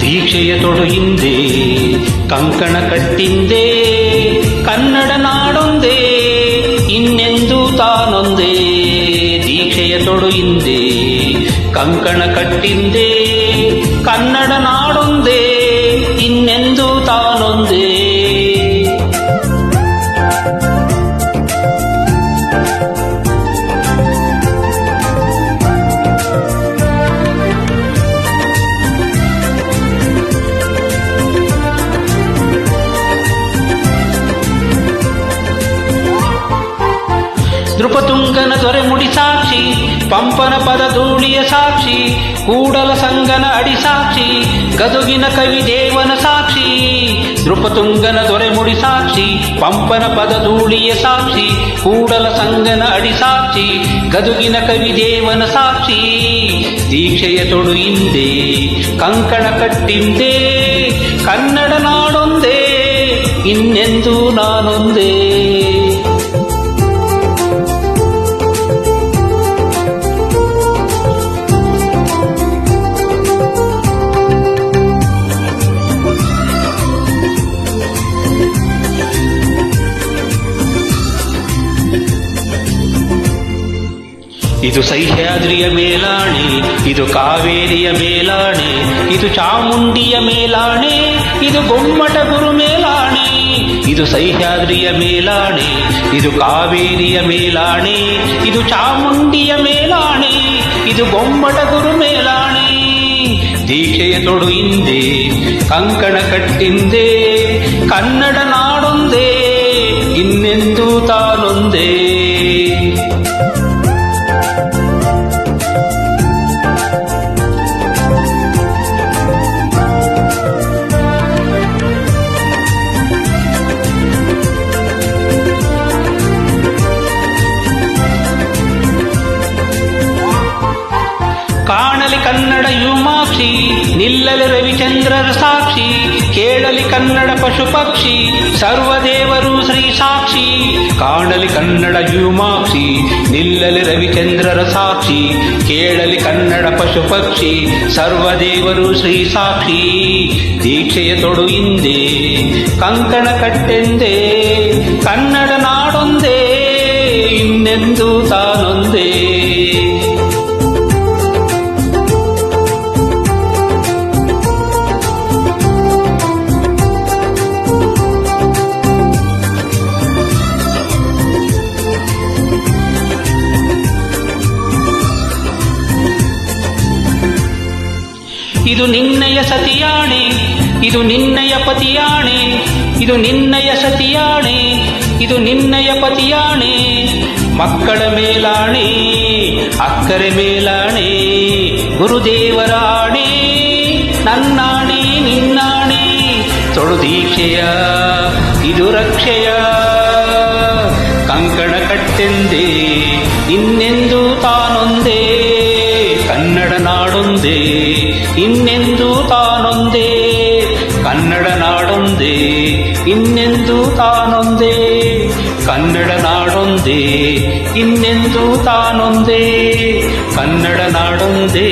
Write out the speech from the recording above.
ದೀಕ್ಷೆಯ ತೊಡು ಹಿಂದೆ ಕಂಕಣ ಕಟ್ಟಿಂದೆ ಕನ್ನಡ ನಾಡೊಂದೇ ಇನ್ನೆಂದು ತಾನೊಂದೇ. ದೀಕ್ಷೆಯ ತೊಡು ಹಿಂದೆ ಕಂಕಣ ಕಟ್ಟಿಂದೆ ಕನ್ನಡ ನಾಡೊಂದೇ ಇನ್ನೆಂದು ತಾನೊಂದೇ. ನೃಪತುಂಗನ ದೊರೆ ಮುಡಿ ಸಾಕ್ಷಿ, ಪಂಪನ ಪದ ಧೂಳಿಯ ಸಾಕ್ಷಿ, ಕೂಡಲ ಸಂಗನ ಅಡಿ ಸಾಕ್ಷಿ, ಗದುಗಿನ ಕವಿ ದೇವನ ಸಾಕ್ಷಿ. ನೃಪತುಂಗನ ದೊರೆ ಮುಡಿ ಸಾಕ್ಷಿ, ಪಂಪನ ಪದ ಧೂಳಿಯ ಸಾಕ್ಷಿ, ಕೂಡಲ ಸಂಗನ ಅಡಿ ಸಾಕ್ಷಿ, ಗದುಗಿನ ಕವಿ ದೇವನ ಸಾಕ್ಷಿ. ದೀಕ್ಷೆಯ ತೊಡು ಹಿಂದೆ ಕಂಕಣ ಕಟ್ಟಿಂದೆ ಕನ್ನಡ ನಾಡೊಂದೇ ಇನ್ನೆಂದು ನಾನೊಂದೇ. ಇದು ಸಹ್ಯಾದ್ರಿಯ ಮೇಲಾಣೆ, ಇದು ಕಾವೇರಿಯ ಮೇಲಾಣೆ, ಇದು ಚಾಮುಂಡಿಯ ಮೇಲಾಣೆ, ಇದು ಗೊಮ್ಮಟ ಗುರು ಮೇಲಾಣೆ. ಇದು ಸಹ್ಯಾದ್ರಿಯ ಮೇಲಾಣೆ, ಇದು ಕಾವೇರಿಯ ಮೇಲಾಣೆ, ಇದು ಚಾಮುಂಡಿಯ ಮೇಲಾಣೆ, ಇದು ಗೊಮ್ಮಟ ಗುರು ಮೇಲಾಣೆ. ದೀಕ್ಷೆಯ ತೊಡು ಹಿಂದೆ ಕಂಕಣ ಕಟ್ಟಿಂದೆ ಕನ್ನಡ ನಾಡೊಂದೇ ಇನ್ನೆಂದು ತಾನೊಂದೇ. ಕಾಣಲಿ ಕನ್ನಡ ಯುಮಾಕ್ಷಿ, ನಿಲ್ಲಲಿ ರವಿಚಂದ್ರರ ಸಾಕ್ಷಿ, ಕೇಳಲಿ ಕನ್ನಡ ಪಶು ಪಕ್ಷಿ, ಸರ್ವದೇವರು ಶ್ರೀ ಸಾಕ್ಷಿ. ಕಾಣಲಿ ಕನ್ನಡ ಯುಮಾಕ್ಷಿ, ನಿಲ್ಲಲಿ ರವಿಚಂದ್ರರ ಸಾಕ್ಷಿ, ಕೇಳಲಿ ಕನ್ನಡ ಪಶು ಪಕ್ಷಿ, ಸರ್ವದೇವರು ಶ್ರೀ ಸಾಕ್ಷಿ. ದೀಕ್ಷೆಯ ತೊಡು ಹಿಂದೆ ಕಂಕಣ ಕಟ್ಟೆಂದೇ ಕನ್ನಡ ನಾಡೊಂದೇ ಇನ್ನೆಂದು ತಾನೊಂದೇ. ಇದು ನಿನ್ನಯ ಸತಿಯಾಣೆ, ಇದು ನಿನ್ನಯ ಪತಿಯಾಣೆ, ಇದು ನಿನ್ನಯ ಸತಿಯಾಣೆ, ಇದು ನಿನ್ನಯ ಪತಿಯಾಣೆ. ಮಕ್ಕಳ ಮೇಲಾಣೆ, ಅಕ್ಕರೆ ಮೇಲಾಣೆ, ಗುರುದೇವರಾಣೆ, ನನ್ನಾಣೆ ನಿನ್ನಾಣೆ. ತೊಡು ದೀಕ್ಷೆಯ ಇದು ರಕ್ಷೆಯ ಕಂಕಣ ಕಟ್ಟೆಂದೇ ಇನ್ನೆಂದು ತಾನೊಂದೇ ಕನ್ನಡ ನಾಡೊಂದೇ ಇನ್ನೆಂದು ತಾನೊಂದೇ. ಕನ್ನಡ ನಾಡೊಂದೇ ಇನ್ನೆಂದು ತಾನೊಂದೇ. ಕನ್ನಡ ನಾಡೊಂದೇ ಇನ್ನೆಂದು ತಾನೊಂದೇ. ಕನ್ನಡ ನಾಡೊಂದೇ.